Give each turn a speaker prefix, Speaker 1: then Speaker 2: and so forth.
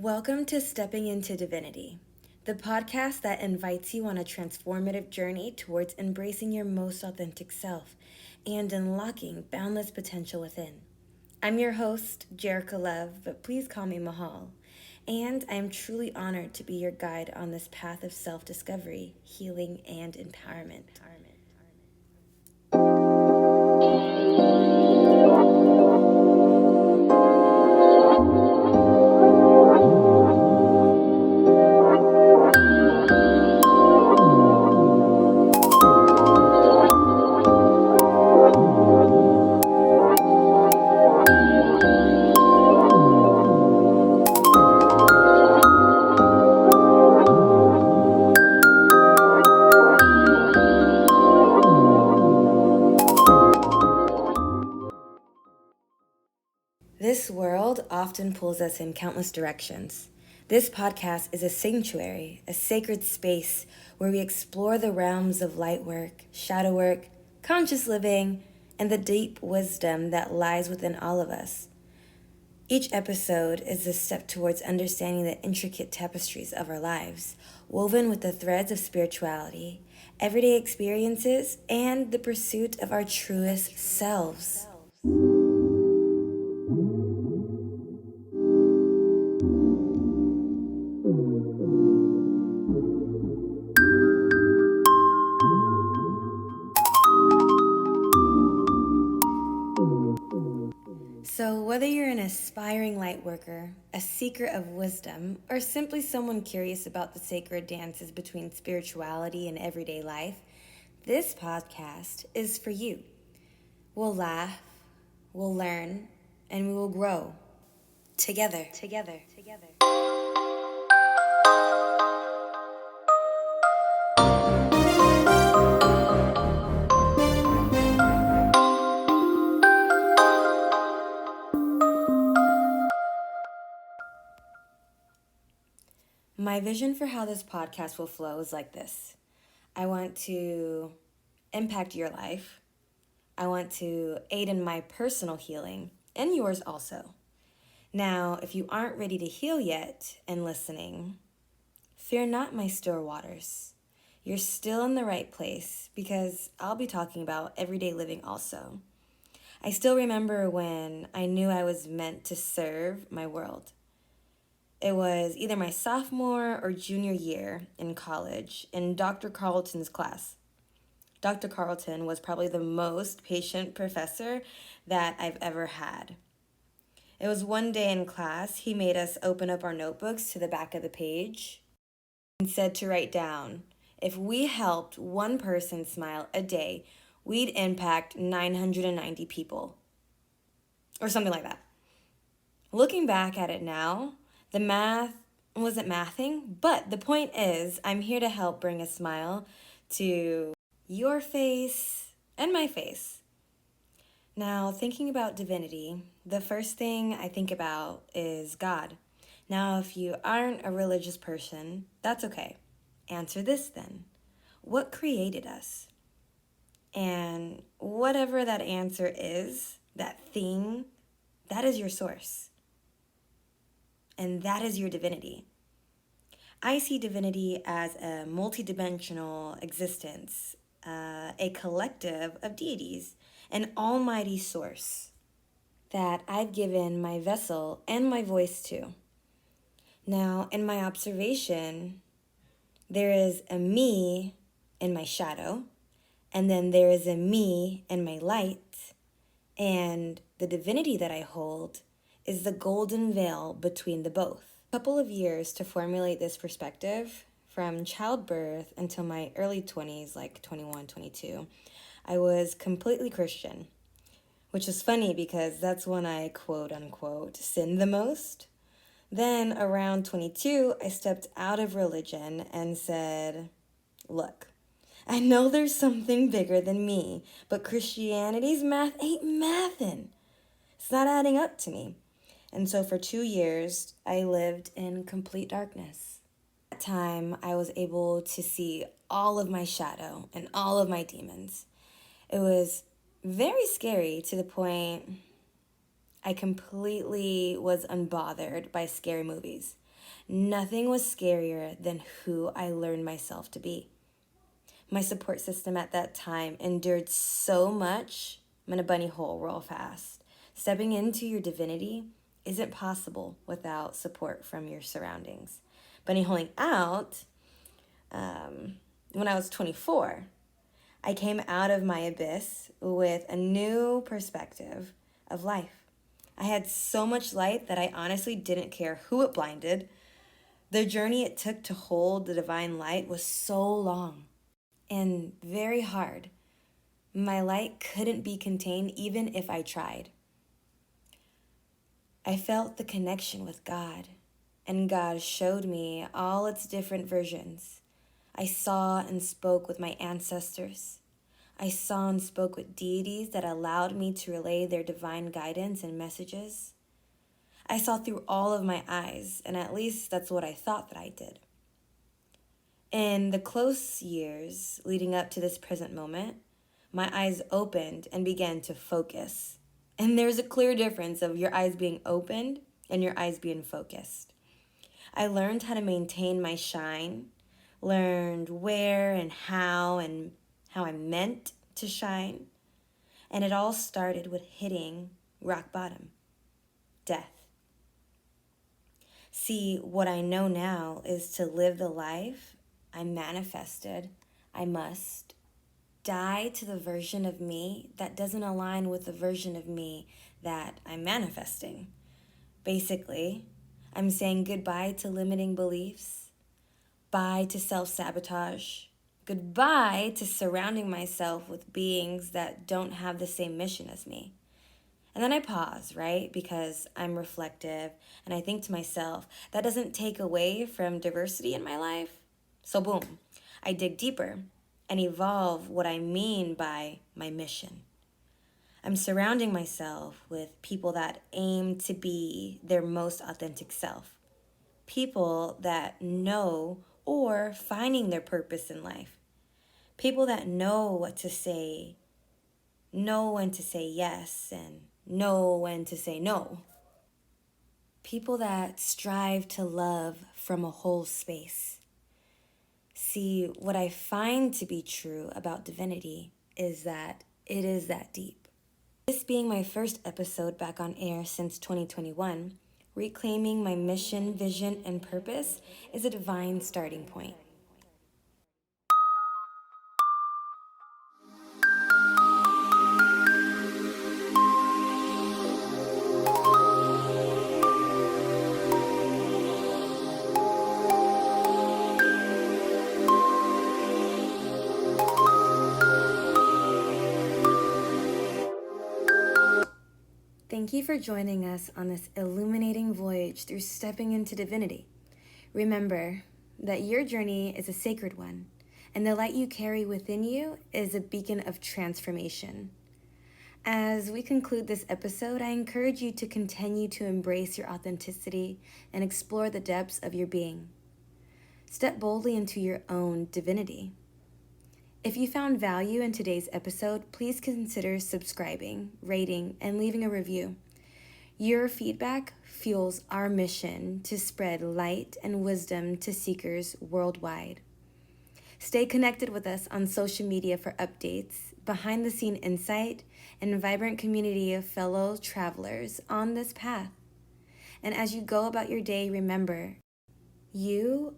Speaker 1: Welcome to Stepping into Divinity, the podcast that invites you on a transformative journey towards embracing your most authentic self and unlocking boundless potential within. I'm your host, Jerica Love, but please call me Mahal, and I am truly honored to be your guide on this path of self-discovery, healing, and empowerment. This world often pulls us in countless directions. This podcast is a sanctuary, a sacred space where we explore the realms of light work, shadow work, conscious living, and the deep wisdom that lies within all of us. Each episode is a step towards understanding the intricate tapestries of our lives, woven with the threads of spirituality, everyday experiences, and the pursuit of our truest selves. So, whether you're an aspiring light worker, a seeker of wisdom, or simply someone curious about the sacred dances between spirituality and everyday life, this podcast is for you. We'll laugh, we'll learn, and we will grow together. My vision for how this podcast will flow is like this. I want to impact your life. I want to aid in my personal healing and yours also. Now, if you aren't ready to heal yet and listening, fear not, my still waters. You're still in the right place because I'll be talking about everyday living also. I still remember when I knew I was meant to serve my world. It was either my sophomore or junior year in college in Dr. Carlton's class. Dr. Carlton was probably the most patient professor that I've ever had. It was one day in class, he made us open up our notebooks to the back of the page and said to write down, if we helped one person smile a day, we'd impact 990 people. Or something like that. Looking back at it now, the math wasn't mathing, but the point is, I'm here to help bring a smile to your face and my face. Now, thinking about divinity, the first thing I think about is God. Now, if you aren't a religious person, that's okay. Answer this then. What created us? And whatever that answer is, that thing, that is your source. And that is your divinity. I see divinity as a multidimensional existence, a collective of deities, an almighty source that I've given my vessel and my voice to. Now, in my observation, there is a me in my shadow, and then there is a me in my light, and the divinity that I hold is the golden veil between the both. A couple of years to formulate this perspective, from childbirth until my early 20s, like 21, 22, I was completely Christian, which is funny because that's when I quote unquote sinned the most. Then around 22, I stepped out of religion and said, look, I know there's something bigger than me, but Christianity's math ain't mathin'. It's not adding up to me. And so for 2 years, I lived in complete darkness. At that time, I was able to see all of my shadow and all of my demons. It was very scary to the point I completely was unbothered by scary movies. Nothing was scarier than who I learned myself to be. My support system at that time endured so much. I'm going to bunny hole real fast. Stepping into your divinity isn't possible without support from your surroundings. Bunny holing out, when I was 24, I came out of my abyss with a new perspective of life. I had so much light that I honestly didn't care who it blinded. The journey it took to hold the divine light was so long and very hard. My light couldn't be contained even if I tried. I felt the connection with God, and God showed me all its different versions. I saw and spoke with my ancestors. I saw and spoke with deities that allowed me to relay their divine guidance and messages. I saw through all of my eyes, and at least that's what I thought that I did. In the close years leading up to this present moment, my eyes opened and began to focus. And there's a clear difference of your eyes being opened and your eyes being focused. I learned how to maintain my shine, learned where and how I meant to shine. And it all started with hitting rock bottom, death. See, what I know now is to live the life I manifested. I must die to the version of me that doesn't align with the version of me that I'm manifesting. Basically, I'm saying goodbye to limiting beliefs, bye to self-sabotage, goodbye to surrounding myself with beings that don't have the same mission as me. And then I pause, right? Because I'm reflective and I think to myself, that doesn't take away from diversity in my life. So boom, I dig deeper and evolve what I mean by my mission. I'm surrounding myself with people that aim to be their most authentic self. People that know or finding their purpose in life. People that know what to say, know when to say yes, and know when to say no. People that strive to love from a whole space. See, what I find to be true about divinity is that it is that deep. This being my first episode back on air since 2021, reclaiming my mission, vision, and purpose is a divine starting point. Thank you for joining us on this illuminating voyage through stepping into divinity. Remember that your journey is a sacred one, and the light you carry within you is a beacon of transformation. As we conclude this episode, I encourage you to continue to embrace your authenticity and explore the depths of your being. Step boldly into your own divinity. If you found value in today's episode, please consider subscribing, rating, and leaving a review. Your feedback fuels our mission to spread light and wisdom to seekers worldwide. Stay connected with us on social media for updates, behind-the-scene insight, and a vibrant community of fellow travelers on this path. And as you go about your day, remember, you